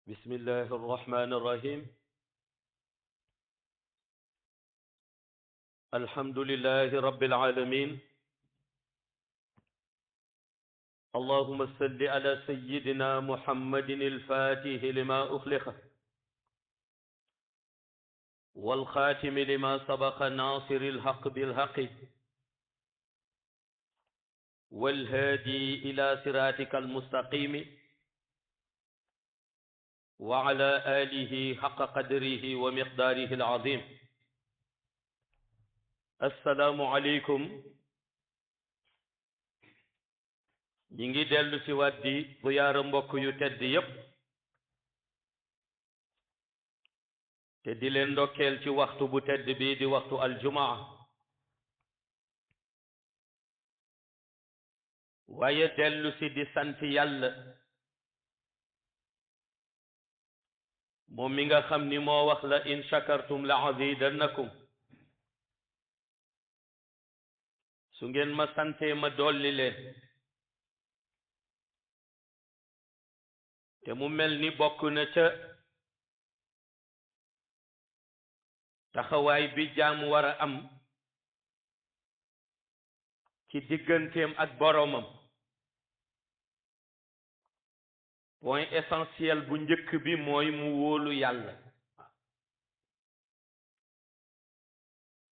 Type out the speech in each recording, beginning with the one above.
بسم الله الرحمن الرحيم الحمد لله رب العالمين اللهم صل على سيدنا محمد الفاتح لما أخلق والخاتم لما سبق ناصر الحق بالحق والهادي إلى صراطك المستقيم وعلى آله حق قدره ومقداره العظيم السلام عليكم ñi ngi dellu ci waat di bu yaara mbokk yu tedd yépp te di leen ndokkeel ci waxtu bu tedd bi di waxtu aljumaa waaye dellu ci di sant yàlla moom mi nga xam ni moo wax la in shakartum la azidannakum su ngeen ma santee ma dolli leen te mu mel ni bokk na ca taxawaay bi jaam war a am ci digganteem ak boroomam point essentiel bu njëkk bi mooy mu wóolu yàlla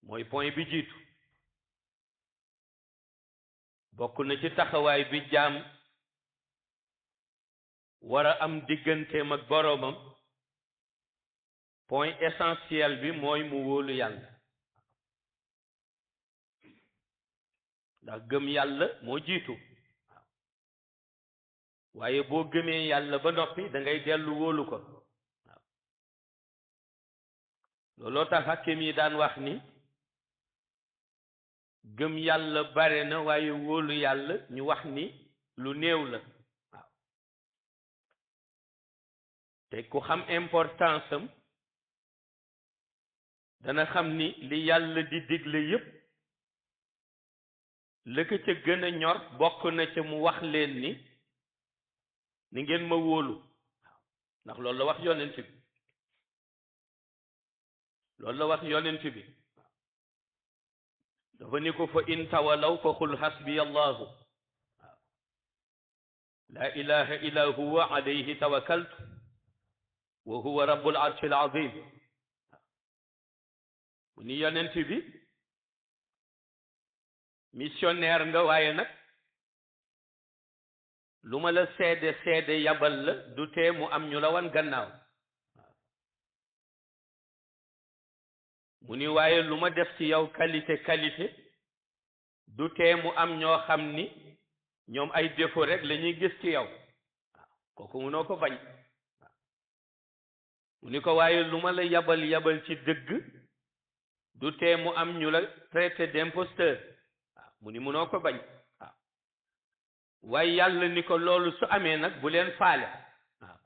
mooy point bi jiitu bokk na ci taxawaay bi jaam war a am digganteem ak boroomam point essentiel bi mooy mu wóolu yàlla ndax gëm yàlla moo jiitu waaye boo gëmee yàlla ba noppi da ngay dellu wóolu ko waaw looloo tax hakim yi daan wax ni gëm yàlla bare na waaye wóolu yàlla ñu wax ni lu néew la waaw te ku xam importance am dana xam ni li yàlla di digle yépp la ko ca gën a ñor bokk na ca mu wax leen ni ngeen ma wóolu ndax loolu la wax yonent bi loolu la wax yonent bi dafa ni ko fa in tawalaw fa qul hasbiya allahu la ilaha illa huwa alayhi tawakkaltu wa huwa rabbul arshil azim mu ni yonent bi missionnaire nga waaye nag lu ma la seede yabal la du tee mu am ñu la wan gannaaw mu ni waaye lu ma def ci yow qualité du tee mu am ñoo xam ni ñoom ay défaut rek la ñuy gis ci yow kooku munoo ko bañ mu ni ko waaye lu ma la yabal ci dëgg du tee mu am ñu la traité d'imposteur mu ni munoo ko bañ waaye yàlla ni ko loolu su amee nag bu leen faale waaw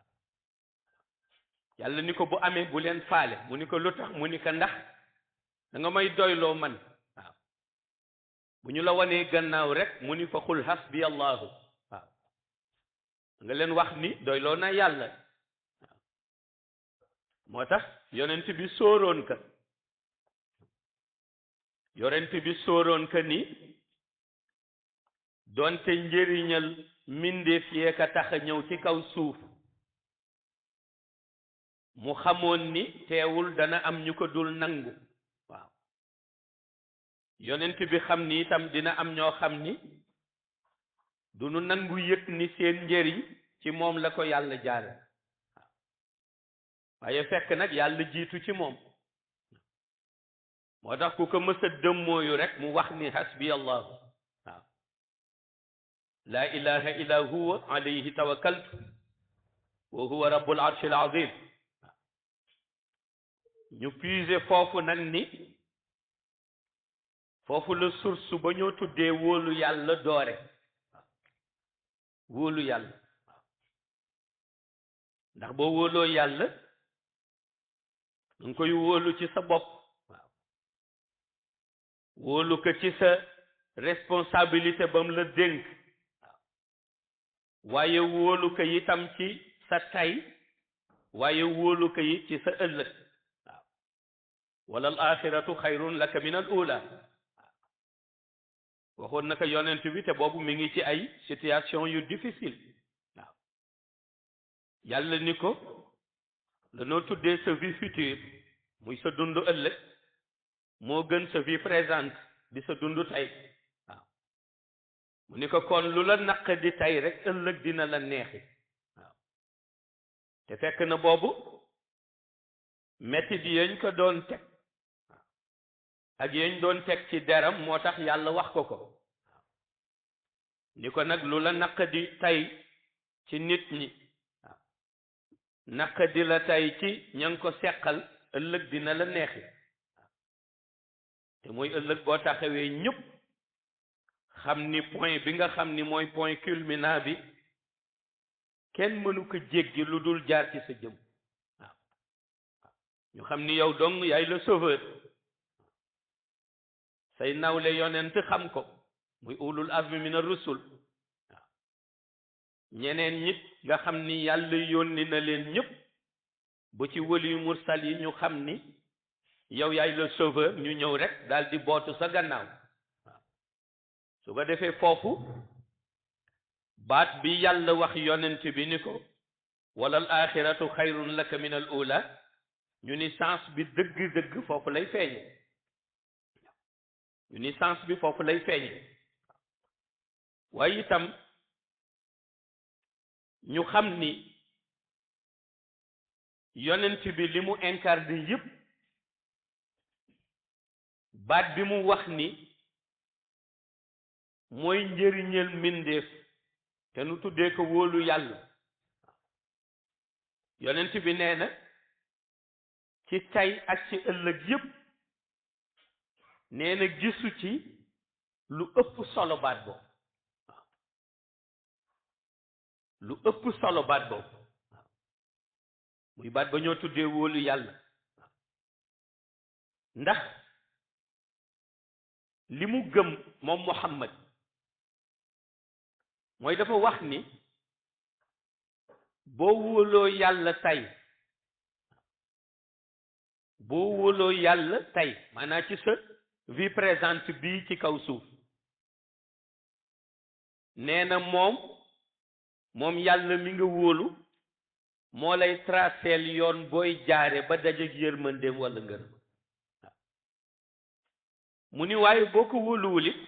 yàlla ni ko bu amee bu leen faale mu ni ko lu tax mu ni ko ndax da nga may doyloo man waaw bu ñu la wanee gannaaw rek mu ni ko xul hasbi allahu waaw nga leen wax ni doyloo na yàlla waaw moo tax yonent bi sóoroon ka ni doonte njëriñal mbindeef yee ka tax a ñëw ci kaw suuf mu xamoon ni teewul dana am ñu ko dul nangu waaw yonent bi xam ni itam dina am ñoo xam ni du nu nangu yëg ni seen njëriñ ci moom la ko yàlla jaare waaw waaye fekk nag yàlla jiitu ci moom moo tax ku ko mës a dëmmooyu rek mu wax ni hasbi allah la ilaha illa huwa alayhi tawakkaltu wa huwa rabbul arshil azim ñu puiser foofu nag ni foofu la source ba ñoo tuddee wóolu yàlla doore wóolu yàlla ndax boo wóoloo yàlla danga koy wóolu ci sa bopp waaw wóolu ko ci sa responsabilité ba mu la dénk waaye wóolu ko itam ci sa tay waaye wóolu ko it ci sa ëllëg waaw wala al axiratu xayrun laka min al ula waxoon na ko yonent bi te boobu mi ngi ci ay situation yu difficile waaw yàlla ni ko lanoo tuddee sa vie future muy sa dund ëllëg moo gën sa vie présente di sa dund tey waaw mu ni ko kon lu la naq di tey rek ëllëg dina la neexi waaw te fekk na boobu metti di yañ ko doon teg ak yañ doon teg ci deram moo tax yàlla wax ko ko ni ko nag lu la naq di tey ci nit ñi waaw naq di la tey ci ña ngi ko seqal ëllëg dina la neexi waaw te mooy ëllëg boo taxawee ñëpp xam ni point bi nga xam ni mooy point culminant bi kenn mënu ko jéggi lu dul jaar ci sa jëm waaw ñu xam ni yow dong yaay le sauveur say nawle yonent xam ko muy ulul azmi min ar-rusul waaw ñeneen ñit nga xam ni yàlla yónni na leen ñëpp bu ci wëli mursal yi ñu xam ni yow yaay le sauveur ñu ñëw rek daal di bootu sa gannaaw waaw su ko defee foofu baat bi yàlla wax yonent bi ni ko wala al axiratu xayrun laka min al ula ñu ni sens bi dëgg-dëgg foofu lay feeñe ñu ni sens bi foofu lay feeñe waaye itam ñu xam ni yonent bi li mu incarné yépp baat bi mu wax ni mooy njëriñal mbindeef te nu tuddee ko wóolu yàlla yonent bi nee na ci tey ak ci ëllëg yépp nee na gisu ci lu ëpp solo baat boobu waaw lu ëpp solo baat boobu waaw muy baat ba ñoo tuddee wóolu yàlla waaw ndax li mu gëm moom Muhammad mooy dafa wax ni boo wóoloo yàlla tey boo wóoloo yàlla tey maanaam ci sa vie présente bii ci kaw suuf nee na moom yàlla mi nga wóolu moo lay traceel yoon booy jaare ba dajeek yërmandeem walla ngërëm mu ni waaye boo ko wóoluwul it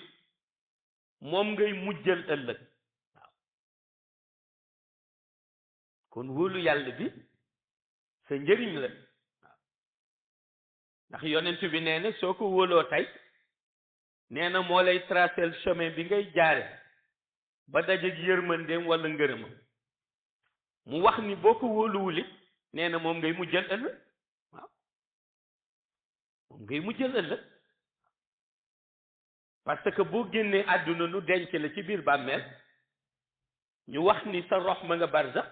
moom ngay mujjal ëllëg waaw kon wóolu yàlla bi sa njëriñ la waaw ndax yonent bi nee na soo ko wóoloo tey nee na moo lay tracel chemin bi ngay jaare ba dajeek yërmandeem walla ngërëmam mu wax ni boo ko wóoluwul it nee na moom ngay mujjal ëllëg waaw moom ngay mujjal ëllëg parce que boo génnee àdduna nu denc la ci biir bàmmeel ñu wax ni sa rox ma nga barzax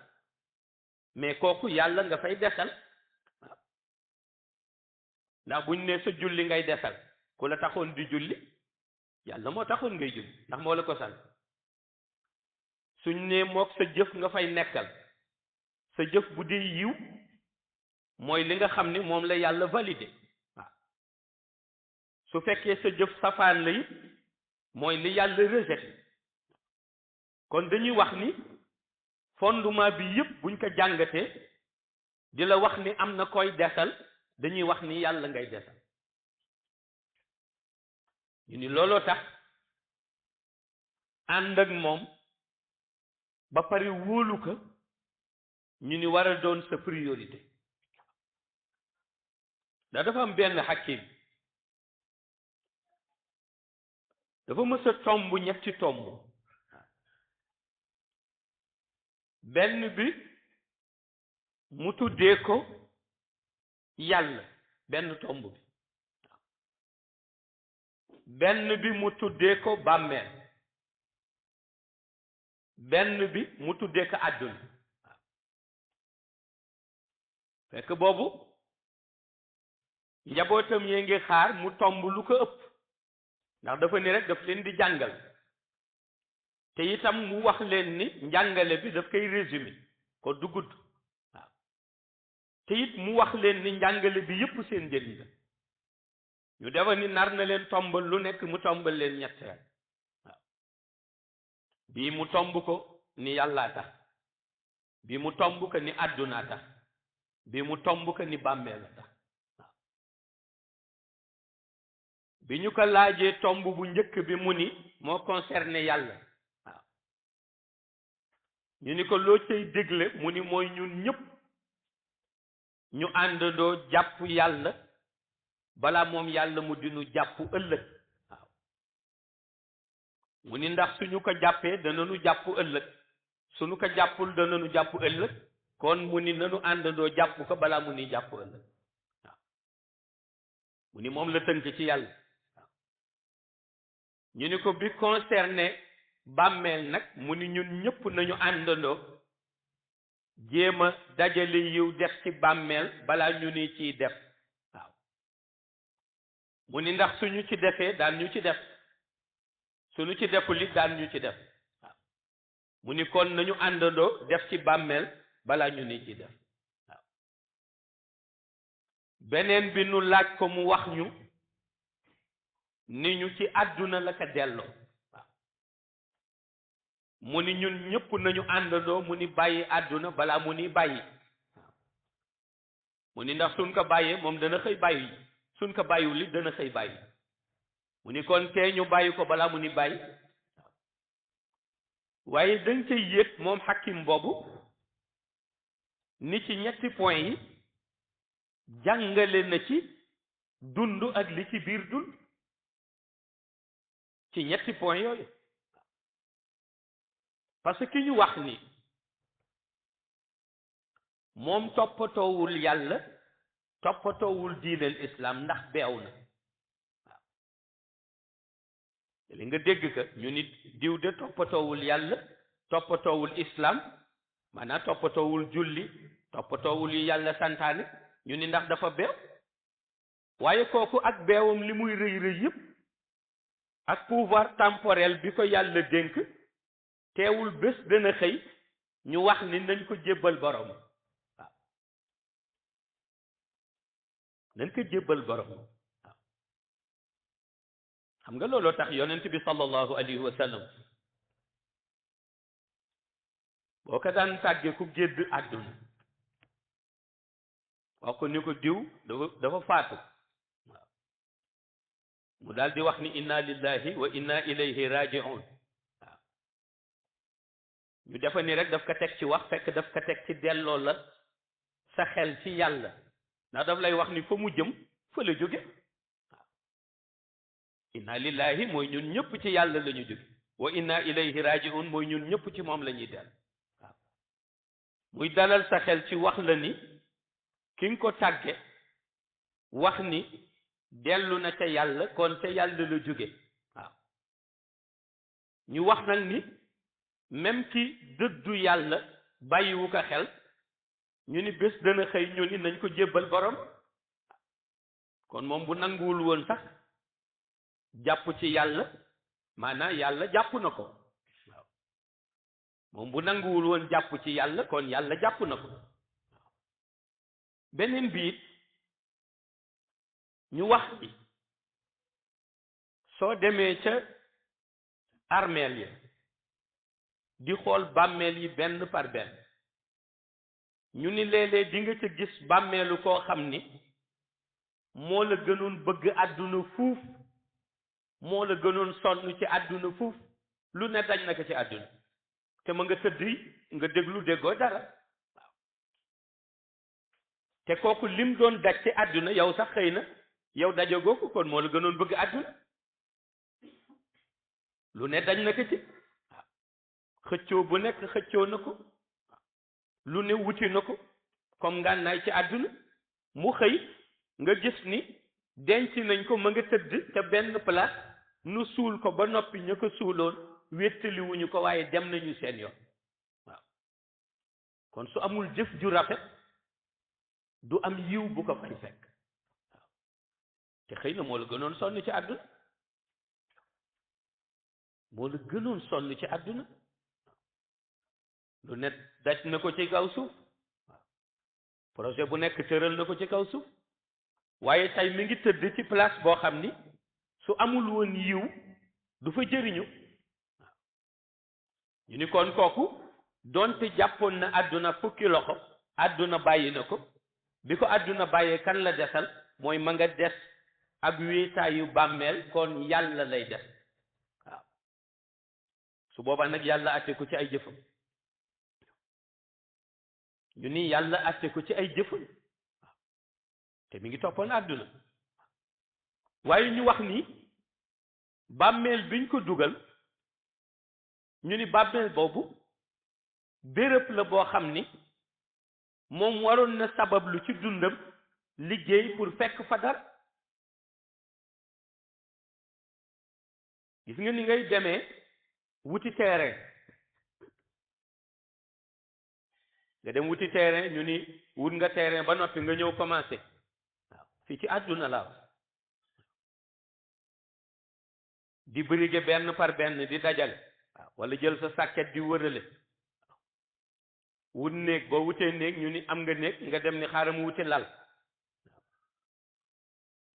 mais kooku yàlla nga fay desal waaw ndax buñ ne sa julli ngay desal ku la taxoon di julli yàlla moo taxoon ngay julli ndax moo la ko sant suñ ne mook sa jëf nga fay nekkal sa jëf bu dee yiw mooy li nga xam ni moom la yàlla validé waaw su fekkee sa jëf safaan la it mooy li yàlla rejeté kon dañuy wax ni fondement bi yëpp buñ ko jàngatee di la wax ni am na koy desal dañuy wax ni yàlla ngay desal ñu ni looloo tax ànd ak moom ba pare wóolu ko ñu ni war a doon sa priorité dafa am benn xakim dafa mës a tomb ñetti tomb benn bi mu tuddee ko yàlla benn tomb bi benn bi mu tuddee ko bàmmeel benn bi mu tuddee ko àdduna fekk boobu njabootam yee ngi xaar mu tomb lu ko ëpp ndax dafa ni rek daf leen di jàngal te itam mu wax leen ni njàngale bi daf koy résumé ko du gudd waaw te it mu wax leen ni njàngale bi yépp seen njëriñ la ñu defa ni nar na leen tombal lu nekk mu tombal leen ñetteel waaw bii mu tomb ko ni yàllaa tax bii mu tomb ko ni àddunaa tax bii mu tomb ko ni bàmmeel la tax waaw bi ñu ko laajee tomb bu njëkk bi mu ni moo concerné yàlla waaw ñu ni ko loo cay dégle mu ni mooy ñun ñëpp ñu àndandoo jàpp yàlla balaa moom yàlla mu dinu jàpp ëllëg waaw mu ni ndax suñu ko jàppee danañu jàpp ëllëg suñu ko jàppul danañu jàpp ëllëg kon mu ni nanu àndandoo jàpp ko balaa mu ni jàpp ëllëg waaw mu ni moom la tënk ci yàlla waaw ñu ni ko bi concerné bàmmeel nag mu ni ñun ñëpp nañu àndandoo jéem a dajale yiw def ci bàmmeel balaa ñu ni ciy def waaw mu ni ndax suñu ci defee daan ñu ci def suñu ci deful it daan ñu ci def waaw mu ni kon nañu àndandoo def ci bàmmeel balaa ñu ni ci def waaw beneen bi nu laaj ko mu wax ñu ni ñu ci àdduna la ko delloo waaw mu ni ñun ñëpp nañu àndandoo mu ni bàyyi àdduna balaa mu ni bàyyi waaw mu ni ndax suñ ko bàyyee moom dana xëy bàyyi suñ ko bàyyiwul it dana xëy bàyyi mu ni kon tee ñu bàyyi ko balaa mu ni bàyyi waaw waaye dañ cay yéeg moom xakim boobu ni ci ñetti point yi jàngale na ci dund ak li ci biir dund ci ñetti point yooyu parce que ki ñu wax ni moom toppatoowul yàlla toppatoowul diineel islam ndax beew na waaw li nga dégg ka ñu nit diw de toppatoowul yàlla toppatoowul islam maanaam toppatoowul julli toppatoowul yi yàlla santaane ñu ni ndax dafa beew waaye kooku ak beewam li muy rëy rëy yëpp ak pouvoir temporel bi ko yàlla dénk teewul bés dana xëy ñu wax ni nañ ko jébbal borom waaw nañ ko jébbal borom waaw xam nga looloo tax yonent bi sallallahu alayhi wa sallam boo ko daan tàggee ku gédd àdduna wax ko ni ko diw dafa faatu waaw mu daal di wax ni inna lillahi wa inna ilayhi raji'un waaw ñu defa ni rek daf ko teg ci wax fekk daf ko teg ci delloo la sa xel ci yàlla ndax daf lay wax ni fa mu jëm fa la jóge waaw inna lillahi mooy ñun ñëpp ci yàlla la ñu jóge wa inna ilayhi raji'un mooy ñun ñëpp ci moom la ñuy dell waaw muy dalal sa xel ci wax la ni ki nga ko tàgge wax ni dellu na ca yàlla kon ca yàlla la jóge waaw ñu wax nag ni même ki dëddu yàlla bàyyiwu ko xel ñu ni bés dana xëy ñu ni nañ ko jébbal borom kon moom bu nanguwul woon sax jàpp ci yàlla maanaam yàlla jàpp na ko waaw moom bu nanguwul woon jàpp ci yàlla kon yàlla jàpp na ko beneen biit ñu wax bi soo demee ca armeel yi di xool bàmmeel yi benn par benn ñu ni léeg-léeg di nga ca gis bàmmeelu koo xam ni moo la gënoon bëgg àdduna fuuf moo la gënoon sonn ci àdduna fuuf lu ne daj na ko ci àdduna te ma nga tëdd nga déglu déggoo dara waaw te kooku lim doon daj ci àdduna yow sax xëy na yow dajagoo ko kon moo la gënoon bëgg àdduna lu ne daj na ko ci waaw xëccoo bu nekk xëccoo na ko lu ne wuti na ko comme ngànnaay ci àdduna mu xëy nga gis ni denc nañ ko ma nga tëdd te benn place nu suul ko ba noppi ñu ko suuloon wéttaliwuñu ko waaye dem nañu seen yoon waaw kon su amul jëf ju rafet du am yiw bu ko fay fekk waaw te xëy na moo la gënoon sonn ci àdduna moo la gënoon sonn ci àdduna lu ne daj na ko ci kaw suuf waaw projet bu nekk tëral na ko ci kaw suuf waaye tey mi ngi tëdd ci place boo xam ni su amul woon yiw du fa jëriñu ñu ni kon kooku donte jàppoon na àdduna fukki loxo àdduna bàyyi na ko bi ko àdduna bàyyee kan la desal mooy ma nga des ak wéetaayu bàmmeel kon yàlla lay des waaw su boobaa nag yàlla àtte ko ci ay jëfam ñu ni yàlla àtte ko ci ay jëfam waaw te mi ngi toppoon àdduna waaye ñu wax ni bàmmeel biñ ko dugal ñu ni bàmmeel boobu béréb la boo xam ni moom waroon na sabablu ci dundam liggéey pour fekk fa dara gis nga ni ngay demee wuti terrain nga dem wuti terrain ñu ni wut nga terrain ba noppi nga ñëw commencé waaw fii ci àdduna la di briguer benn par benn di dajale waaw wala jël sa sàkket di wërale wut néeg boo wutee néeg ñu ni am nga néeg nga dem ni xaaral mu wuti lal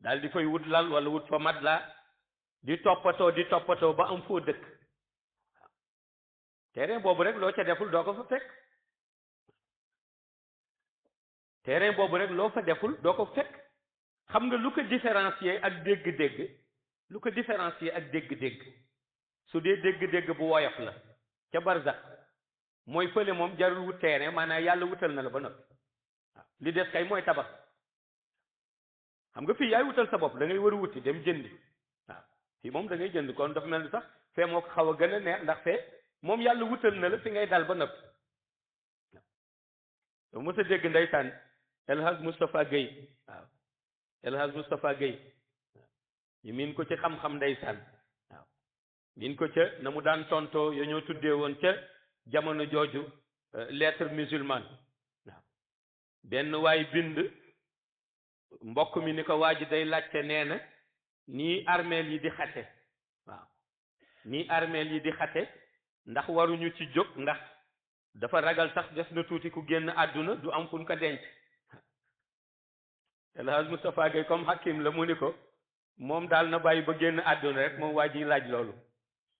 daal di fay wut lal wala wut fa matelas di toppatoo ba am foo dëkk waaw terrain boobu rek loo ca deful doo ko fa fekk terrain boobu rek loo fa deful doo ko fekk xam nga lu ko différencier ak dégg-dégg lu ko différencier ak dégg-dégg su dee dégg-dégg bu woyof la ca barzax mooy fële moom jarul wut terrain maanaam yàlla wutal na la ba noppi waaw li des kay mooy tabax xam nga fii yaay wutal sa bopp da ngay war a wuti dem jëndi waaw fii moom da ngay jënd kon dafa mel ni sax fee moo ko xaw a gën a neex ndax fee moom yàlla wutal na la fi ngay dal ba noppi waaw mos a dégg ndeysaan El Hadj Moustapha Guèye waaw El Hadj Moustapha Guèye ñu miin ko ci xam-xam ndeysaan waaw miin ko ca na mu daan tontoo yo ñoo tuddee woon ca jamono jooju lettre musulmane waaw benn waay bind mbokk mi ni ko waa ji day laajte nee na nii armeel yi di xate waaw nii armeel yi di xate ndax waruñu ci jóg ndax dafa ragal sax des na tuuti ku génn àdduna du am fu ñu ko denc El Hadj Moustapha Gueye comme hakim la mu ni ko moom daal na bàyyi ba génn àdduna rek moom waa ji laaj loolu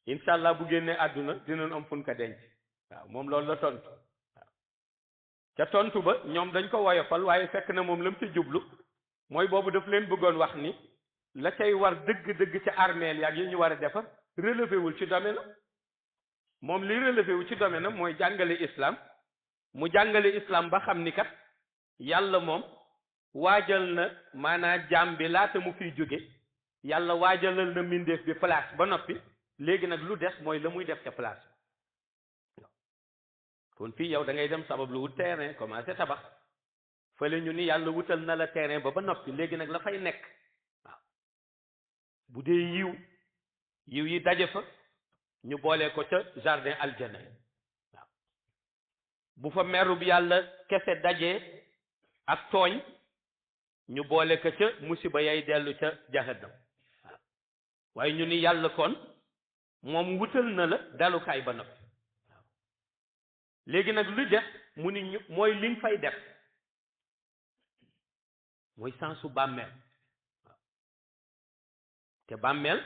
incha allah bu génnee àdduna dinañ am fu ñu ko denc waaw moom loolu la tontu waaw ca tontu ba ñoom dañ ko woyofal waaye fekk na moom la mu ci jublu mooy boobu daf leen bëggoon wax ni la cay war dëgg-dëgg ca armeel yaag yi ñu war a defar relevé wul ci domaine moom li relevé wu ci domaine am mooy jàngale islam mu jàngale islam ba xam ni kat yàlla moom waajal na maanaam jaam bi laata mu fiy jóge yàlla waajalal na mbindeef bi place ba noppi léegi nag lu des mooy la muy def ca place kon fii yow da ngay dem sabab lu wut terrain commencé tabax fële ñu ni yàlla wutal na la terrain ba noppi léegi nag la fay nekk waaw bu dee yiw yi daje fa ñu boole ko ca jardin aljana waaw bu fa merub yàlla kese dajee ak tooñ ñu boole ko ca musiba yay dellu ca jahannam waaw waaye ñu ni yàlla kon moom wutal na la dalukaay ba noppi waaw léegi nag lu def mu ni ñu mooy li nga fay def mooy sensu bàmmeel waaw te bàmmeel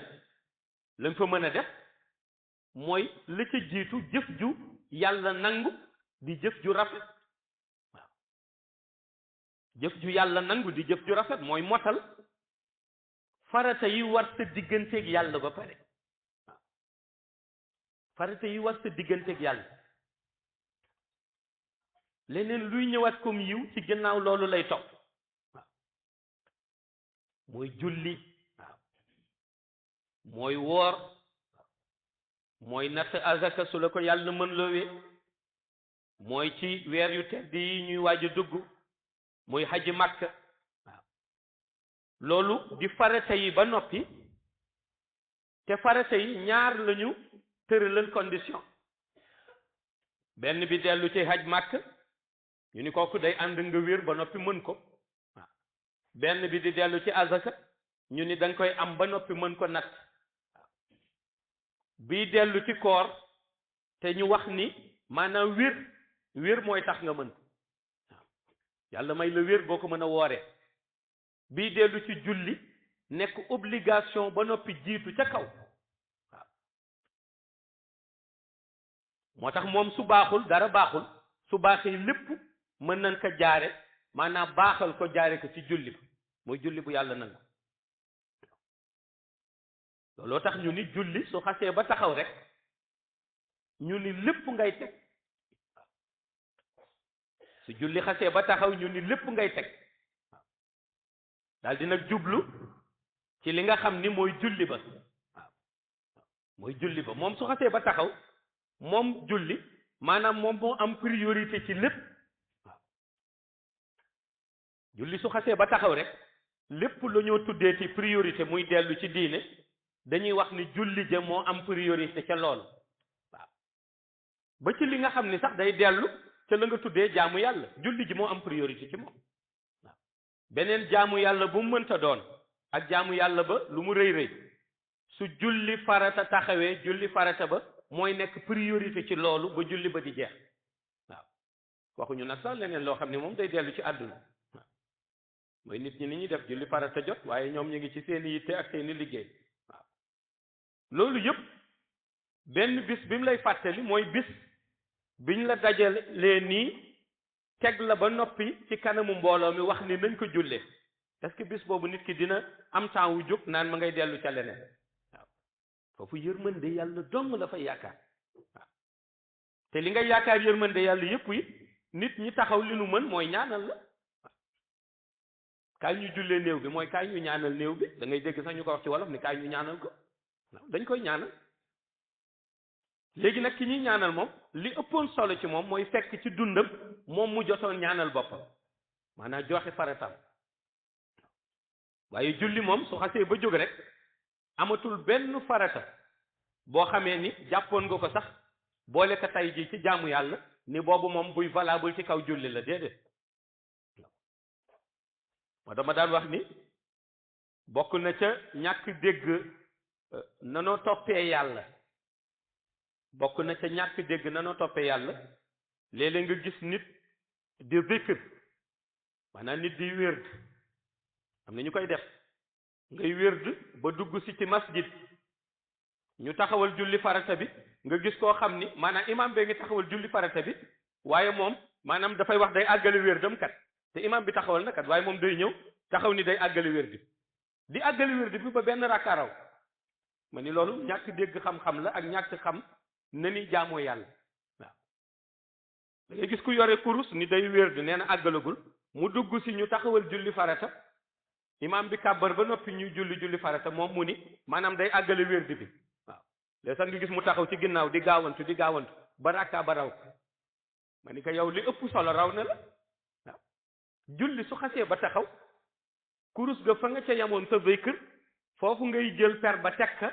lañ fa mën a def mooy la ca jiitu jëf ju yàlla nangu di jëf ju rafet waaw jëf ju yàlla nangu di jëf ju rafet mooy motal farata yi war sa digganteeg yàlla ba pare waaw farata yi war sa digganteeg yàlla leneen luy ñëwaat comme yiw ci ginnaaw loolu lay topp waaw mooy julli waaw mooy woor mooy natt azaka su la ko yàlla mën loowee mooy ci weer yu tedd yi ñuy waaj a dugg muy xaji Makka waaw loolu di farata yi ba noppi te farata yi ñaar lañu tëralal condition benn bi dellu ci xaj Makka ñu ni kooku day ànd nga wér ba noppi mën ko waaw benn bi di dellu ci azaka ñu ni danga koy am ba noppi mën ko natt bii dellu ci koor te ñu wax ni maanaam wér mooy tax nga mën waaw yàlla may la wér boo ko mën a wooree bii dellu ci julli nekk obligation ba noppi jiitu ca kaw waaw moo tax moom su baaxul dara baaxul su baaxee lépp mën nañ ko jaare maanaam baaxal ko jaare ko ci julli ba mooy julli bu yàlla nangu looloo tax ñu ni julli su xasee ba taxaw rek ñu ni lépp ngay teg su julli xasee ba taxaw ñu ni lépp ngay teg daal dina jublu ci li nga xam ni mooy julli ba waaw mooy julli ba moom su xasee ba taxaw moom julli maanaam moom moo am priorité ci lépp waaw julli su xasee ba taxaw rek lépp la ñoo tuddee ci priorité muy dellu ci diine dañuy wax ni julli ja moo am priorité ca loolu waaw ba ci li nga xam ni sax day dellu ca la nga tuddee jaamu yàlla julli ji moo am priorité ci moom waaw beneen jaamu yàlla bu mu mënta doon ak jaamu yàlla ba lu mu rëy rëy su julli farata taxawee julli farata ba mooy nekk priorité ci loolu ba julli ba di jeex waaw waxuñu nag sax leneen loo xam ne moom day dellu ci àdduna waaw mooy nit ñi ni ñuy def julli farata jot waaye ñoom ñu ngi ci seeni yitte ak seeni liggéey waaw loolu yëpp benn bis bi mu lay fàttali mooy bis biñ la dajalee nii teg la ba noppi ci kanamu mbooloo mi wax ni nañ ko jullee est-ce que bis boobu nit ki dina am temps wu jóg naan ma ngay dellu ca leneen waaw foofu yërmande yàlla dong la fay yaakaar waaw te li ngay yaakaar yërmande yàlla yëpp yi nit ñi taxaw li nu mën mooy ñaanal la waaw kaay ñu jullee néew bi mooy kaay ñu ñaanal néew bi da ngay dégg sax ñu ko wax ci wolof ni kaay ñu ñaanal ko waaw dañ koy ñaanal léegi nag ki ñuy ñaanal moom li ëppoon solo ci moom mooy fekk ci dundam moom mu jotoon ñaanal boppam maanaam joxe faratam waaye julli moom su xasee ba jóg rek amatul benn farata boo xamee ni jàppoon nga ko sax boole ko tey ji ci jaamu yàlla ni boobu moom buy valable ci kaw julli la déedéet moo dama daan wax ni bokk na ca ñàkk dégg nanoo toppee yàlla bokk na ca ñàkk dégg nanoo toppee yàlla léeg-léeg nga gis nit di zikr maanaam nit di wérd am na ñu koy def ngay wérd ba dugg si ci masjid ñu taxawal julli farata bi nga gis koo xam ni maanaam imam bee ngi taxawal julli farata bi waaye moom maanaam dafay wax day àggale wérdam kat te imam bi taxawal na kat waaye moom day ñëw taxaw ni day àggale wérd di àggale wérd bi ba benn rakka raw ma ni loolu ñàkk dégg xam-xam la ak ñàkk xam na ni jaamoo yàlla waaw da ngay gis ku yore kurus ni day wérd nee na àggalagul mu dugg si ñu taxawal julli farata imam bi kàbbar ba noppi ñuy julli farata moom mu ni maanaam day àggale wérd bi waaw léegi sax nga gis mu taxaw ci ginnaaw di gaawantu ba rakka ba raw ma ni ko yow li ëpp solo raw na la waaw julli su xasee ba taxaw kurus ga fa nga ca yamoon sa zikr foofu ngay jël per ba teg ka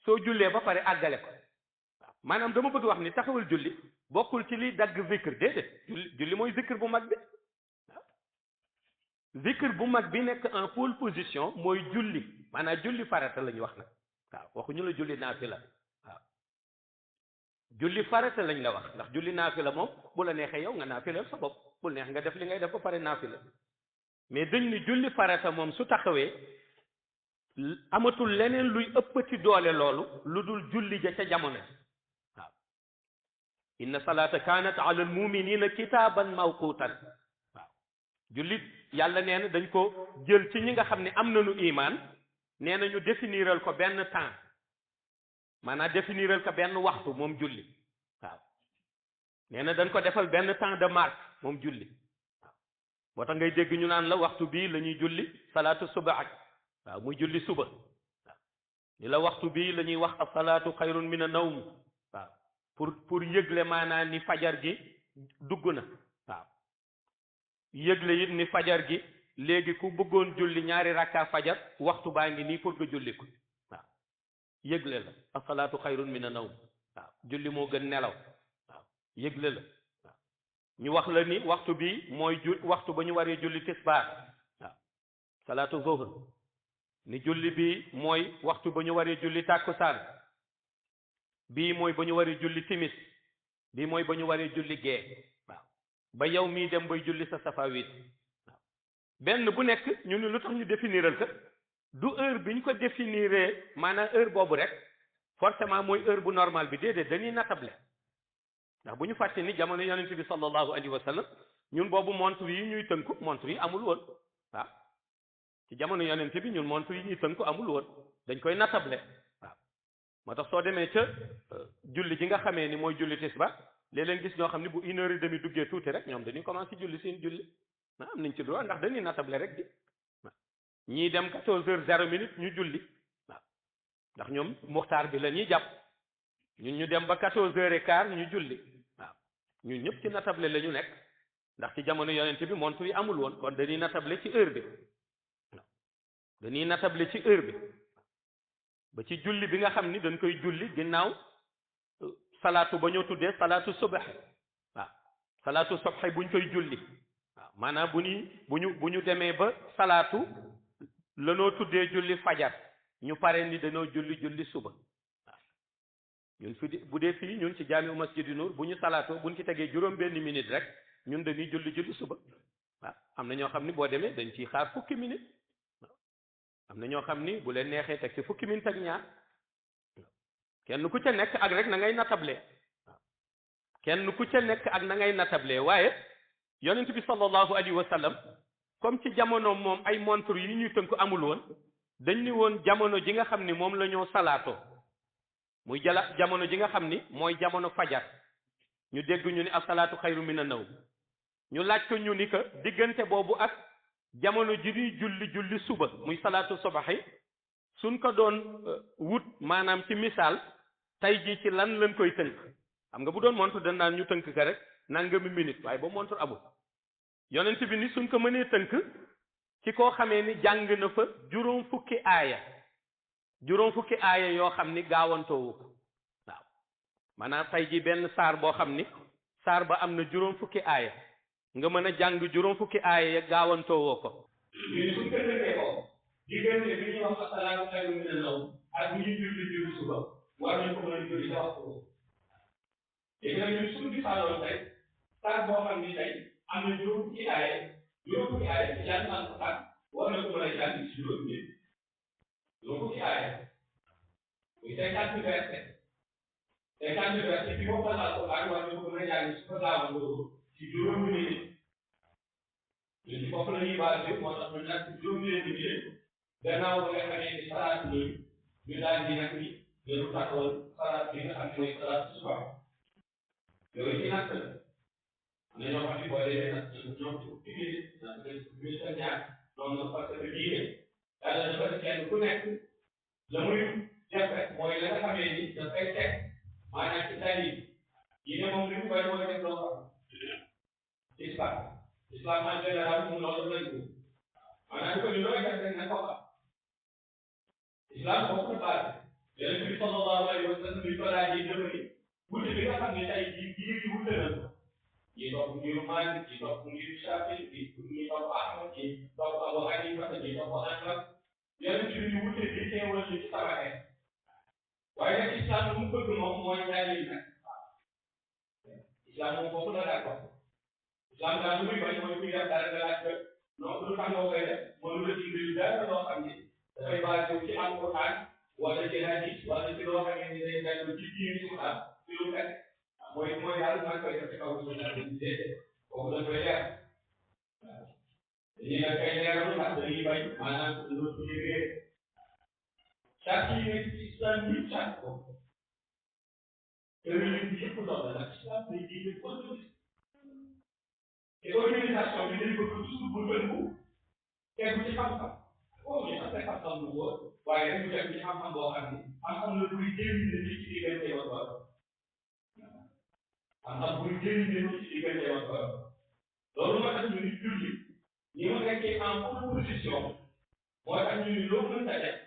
soo jullee ba pare àggale ko waaw maanaam dama bëgg wax ni taxawal julli bokkul ci liy dagg zikr déedéet julli mooy zikr bu mag bi waaw zikr bu mag bi nekk en pole position mooy julli maanaam julli farata la ñu wax nag waaw waxuñu la julli naafila waaw julli farata lañ la wax ndax julli naafila moom bu la neexee yow nga naafilal sa bopp bu neex nga def li ngay def ba pare naafila mais dañ ni julli farata moom su taxawee amatul leneen luy ëppati doole loolu lu dul julli ja ca jamono waaw inna salaata kaanat ala al muminina kitaaban mawquutan waaw julli yàlla nee na dañ ko jël ci ñi nga xam ne am nañu imaan nee na ñu définiral ko benn temps maanaam définiral ko benn waxtu moom julli waaw nee na dañ ko defal benn temps de marche moom julli waaw moo tax ngay dégg ñu naan la waxtu bii la ñuy julli salaatu suba ak waaw muy julli suba waaw ni la waxtu bii la ñuy wax as-salaatu xayrun min an-nawm waaw pour yëgle maanaam ni fajar gi dugg na waaw yëgle it ni fajar gi léegi ku bëggoon julli ñaari rakka fajar waxtu baa ngi nii pour nga julli ko waaw yëgle la as-salaatu xayrun min an-nawm waaw julli moo gën nelaw waaw yëgle la waaw ñu wax la ni waxtu bi mooy waxtu ba ñu waree julli tisbaar waaw salaatu zuhr ni julli bi mooy waxtu ba ñu waree julli tàkkusaan bii mooy ba ñu waree julli timis bii mooy ba ñu waree julli gee waaw ba yow mii dem bay julli sa safawit benn bu nekk ñu ne lu tax ñu définiral ko du heure bi ñu ko définiree maanaam heure boobu rek forcément mooy heure bu normal bi déedéet dañuy natable ndax bu ñu fàtte ni jamono yonent bi sallallahu alayhi wa sallam ñun boobu montre yi ñuy tënku montre yi amul woon waaw ci jamono yonent bi ñun montre yi ñuy tënku amul woon dañ koy natable waaw moo tax soo demee ca julli ji nga xamee ni mooy julli tisbaar léeg-léeg gis ñoo xam ne bu 1h30 duggee tuuti rek ñoom dañuy commencé julli seen julli am nañ ci droit ndax dañuy natable rek di waaw ñii dem 14h0 ñu julli waaw ndax ñoom muxtaar bi la ñuy jàpp ñun ñu dem ba 14h15 ñu julli waaw ñun ñëpp ci natable la ñu nekk ndax ci jamono yonent bi montre yi amul woon kon dañuy natable ci heure bi waaw dañuy natable ci heure bi ba ci julli bi nga xam ni dañ koy julli ginnaaw salaatu ba ñoo tuddee salaatu subax waaw salaatu subax buñ koy julli waaw maanaam bu ñu demee ba salaatu lanoo tuddee julli fajar ñu pare ni dañoo julli suba waaw ñun fi bu dee fii ñun ci jaami masjidi Nuur bu ñu salaatoo buñ ci tegee juróom benn minute rek ñun dañuy julli suba waaw am na ñoo xam ni boo demee dañ ciy xaar fukki minute waaw am na ñoo xam ni bu leen neexee teg ci fukki minute ak ñaar kenn ku ca nekk ak rek na ngay natable waaw kenn ku ca nekk ak na ngay natable waaye yonent bi sallallahu alayhi wa sallam comme ci jamono moom ay montre yi ñuy tënk amul woon dañ ni woon jamono ji nga xam ni moom la ñoo salaatoo muy jamono ji nga xam ni mooy jamono fajar ñu dégg ñu ni asalaatu xayru mina nawm ñu laaj ko ñu ni que diggante boobu ak jamono ji ñuy julli suba muy salaatu subaxi suñ ko doon wut maanaam ci misaal tey jii ci lan lañ koy tënk xam nga bu doon montre dañ naan ñu tënk ka rek nangami minute waaye ba montre amul yonent bi ni suñ ko mënee tënk ci koo xamee ni jàng na fa juróom fukki aaya yoo xam ni gaawantoowu ko waaw maanaam tey jii benn saar boo xam ni saar ba am na juróom fukki aaya nga mën a jàng juróom fukki aaya ya gaawantoowoo ko ñu suñ ko tënkee ko diggante bi ñuy wax asalaatu xayru mina nawm ak ñu julli suba war nañ ko mën a julli sa waxtu ko léegi nag ñun suñu gisaaloon tey saar boo xam ni tey am na juróom fukki aaya ci jàng alquran war na ko mën a jàng ci juróom fukki aaya muy 50 verset bi mokkal alquran war na ko mën a jàng ci ko gaawantoo ci juróomi minute ñun ci bopp la ñuy basé moo tax ñu nag ci juróomi minute gannaaw ba nga xamee ni salaat ni ñu daal di nag ni ñu taxawal salaat bi nga xam ne mooy salaat suba yooyu ci natt la am na ñoo xam ne boo demee nag ñoom ci fukki minute nag minute ak ñaar noonu la parce que diine yàlla dafa def kenn ku nekk la muy def rek mooy la nga xamee ni dafay teg maanaam ci tali diine moom li mu koy mooy def loo xam islam en général moom loolu lañ ko maanaam ko ni looy def rek na ko xam islam boo ko baax yonent bi sallallahu alayhi wa sallam bi ko laajee dafa ni wuute bi nga xam ne tey jii biir yi wuute na ko ñi topp ngiru Maalik ñi topp ngiru Shaafi'i ñi topp Ahmad ñi topp Abu Hanifa ñi topp Ahmad yonent bi ñu wuute bi teewal ñu ci sama xeet waaye nag islam lu mu bëgg moom mooy ñaari nag islam moom foofu la d'accord islam daal lu muy bañ mooy kuy def dara nga laaj ko non lu tax nga koy def mënu la indil dara loo xam ne dafay basé wu ci alquran wala ci hadis wala ci loo xam ne day dellu ci diine islam ci lu fekk mooy daal maa koy def ci kaw suuf daal di déedéet kooku dañ koy leer dañuy def kay leeralu ndax dañuy bañ maanaam lu tuddee réer charte yi nekk ci islam yëpp charte ko te religion bi yëpp loolu la islam day diine autorisé te organisation bi dañ bëgg toujours bu tënku tegu ci xam-xam boobu ñu xam xam-xam bu wóor waaye dañu tegu ci xam-xam boo xam ni xam-xam la buy jëriñ nit ci diggante ak borom xam-xam buy jëriñ nit ci diggante ak borom loolu moo tax ñu ni julli ñi ma nekkee en opposition moo tax ñu ni loo mën a def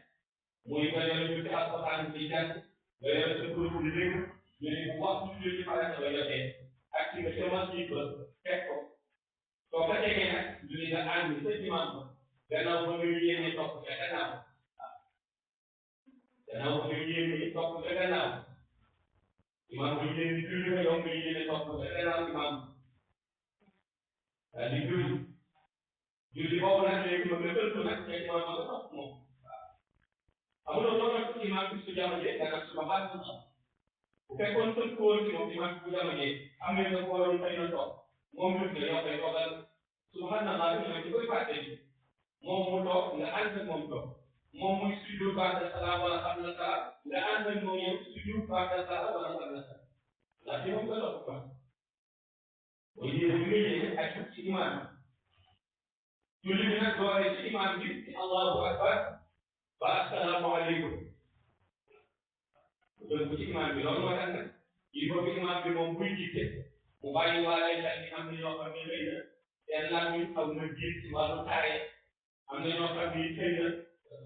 muy nga yore ñu ci alxuraan ci jàng nga yore sa groupe di dégg ñu ne bu waxtu julli farata la jotee ak ci nga semence yi ba fekk ko soo ko tegee nag ñu ne nga ànd sa dimanche gannaaw ba nga yéene topp ca gannaaw gannaaw ba nga yéene topp ca gannaaw imaam bu yéene julli nga yow nga yéene topp ca gannaaw imaam daal di julli julli boobu nag léegi ma nga tënk nag te imaam ma nga topp moom amuloo loolu nag imaam bi su jamono da nga subhanallah bu fekkoon tënk woon ci moom imaam bi bu jamono am ngeen nga ko waroon xëy na toog moom ñu ne yow koy toogal subhanallah imaam ci koy fàtte ji moom mu toog nga ànd ak moom toog moom muy sujud ba'da salaam wala qabla salaam nga ànd ak moom yow sujud ba'da salaam wala qabla salaam ndax ci moom nga topp quoi boo yéene bi nga yéene ak ci imaam julli bi nag doore ci imaam bi allahu akbar ba assalaamu aleykum donc ci imaam bi loolu moo tax nag il faut que imaam bi moom buy jiite mu bàyyi waale xel ni am na ñoo xam ne xëy na seen làmmiñ xaw na jiit ci wàllu taare am na ñoo xam ne xëy na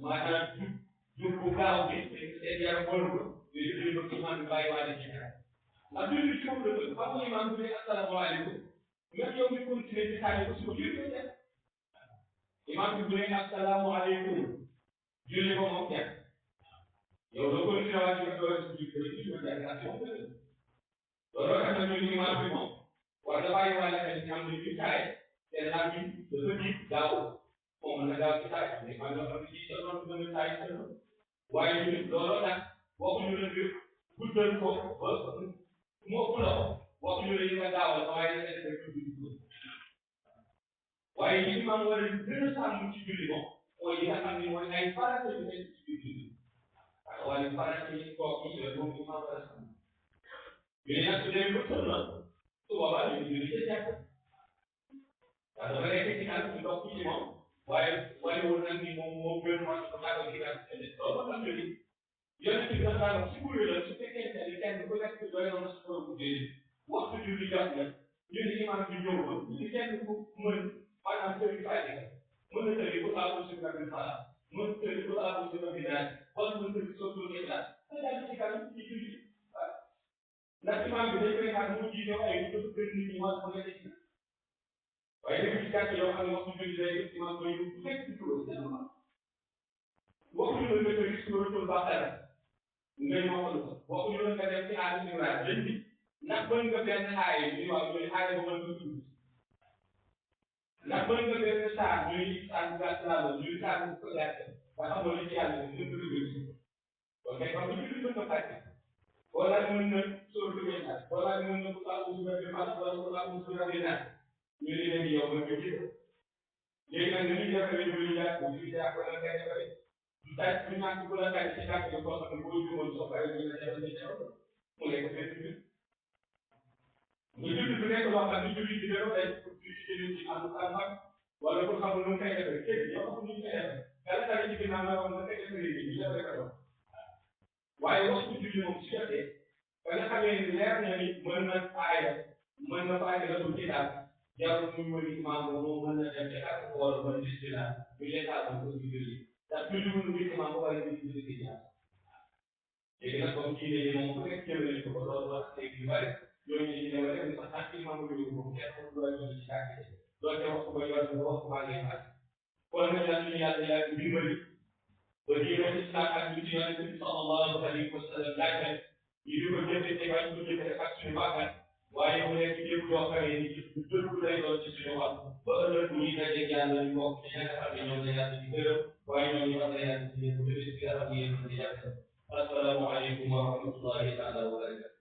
maanaam jub bu gaaw bi seen yaram wóor ko yooyu dañu bëgg imaam bi bàyyi waale ci xel ndax julli ci moom la bëgg xam nga imaam bi ne assalaamu aleykum même yow mi continuer di taare ko suba julli ko def imaam bi bu ne assalaamu aleykum julli ko moom kenn yow doo ko continuer waat ci doole ci julli ko def ak moom loolu tax na ñu imaam bi moom war na bàyyi waale xel ci am na ñu taare seen làmmiñ dafa jiit gaaw moom mën na gaaw ci taay mais man yoo xam ne ci jamono bi mën na taay seen waaye ñun looloo tax waxuñu la nga guddal ko ba mu ëpp la waxuñu la nga gaawal waaye da ngay def rek waaye li imam war a gën a sàmm ci julli moom mooy li nga xam ne mooy ay farata yu nekk ci biir julli parce que wàllu farata yi kooku yi yooyu moom imam war a sàmm mais nag su dee ba tënk na su boobaa ñu julli ca jàkk parce que dafa nekk ci kanam ñu toog ci moom waaye wàlluwul nag ni moom moo gën a mën a taxaw ci kanam loolu moo tax ñu ni yonent bi dafa daan wax ci kuréel la su fekkee ne kenn ku nekk doy na sa borom bu dee waxtu julli jot na ñu ni imam bi ñëw ba ñu kenn ku mën maanaam tëri fàtte mën na tëri bu saako si nga fala mën na tëri bu saako si nga binaat wala mën na tëri soo tuur état sa daal ci kanam ci julli waaw ndax imam bi dañ koy xaar mu jiite ay ñu dafa gën nit ñi wala mu nekk ci waaye dafa ci gàcce yoo xam ne waxtu julli day imam koy bu fekk ci turam waxuñu la nga tëri suratul baqara ngay mokkal ko waxuñu la nga dem ci aali imran dañ ni ndax mën nga benn aaye ñu waaw ñu aaye ba mën nga tudd ndax mën nga benn saar ñuy saar bu gàtt laa doon ñuy saar bu ko gàtt ba xamoo li ci yàlla mën nga dugg kon kay xam nga julli mën nga fàtte wala mën na sóor duggee naat wala mën na bu laa usu rabbi mal wala bu laa usu rabbi naat ñu ne leen yow mën nga jiite léegi nag ni ñu defee julli yàq julli yàq wala ngay defee taj ñu naan bu la taj ci kàtt yi koo xam ne boo juumoon soo paree ñu la defal ci defal mu nekk benn julli julli bu nekk loo xam ne julli ci dara day pour julli ci nit ci am mag wala pour xamul nu mu koy defee képp yow xamul nu mu koy defee dara tari ci ginnaaw la woon nga koy defee léegi ñu defee ko waaye waxtu julli moom su jotee ba nga xamee ni leer na ni mën na aaya mën na fàtte la ci daal jarul muy wëri imaam boobu mën na dem ca kàtt ko wala mën bismillah ñu leen taal ko ci julli ndax julli mënu bi imaam ba pare di julli ci jaar léegi nag comme ci léegi moom ku nekk jël nañ ko loolu wax léegi yu bari ñooñu ñu dem rek ni sax tant que imaam julli moom kenn xamul looy julli ci kàtt loolu te wax ko yor nga wax ko maa ngi fàtte kon nag yàlla ñu yàlla dimbali ba diine islam ak ñu ci yonent bi sallallahu alayhi wa sallam laajte ñu di ko jëfe te bañ ko jëfe ak suñu bàkkan waaye mu nekk jëf yoo xamee ni jëf bu dëgg lay doon ci suñu xol ba ëllëg bu ñuy dajeeg yàlla ñu bokk ci ñi nga xam ne ñoom la yàlla di gërëm waaye ñoom ñu xam ne yàlla di leen ko def ci yaram yéen di jàpp assalaamu aleykum wa rahmatullahi taala wa barakatu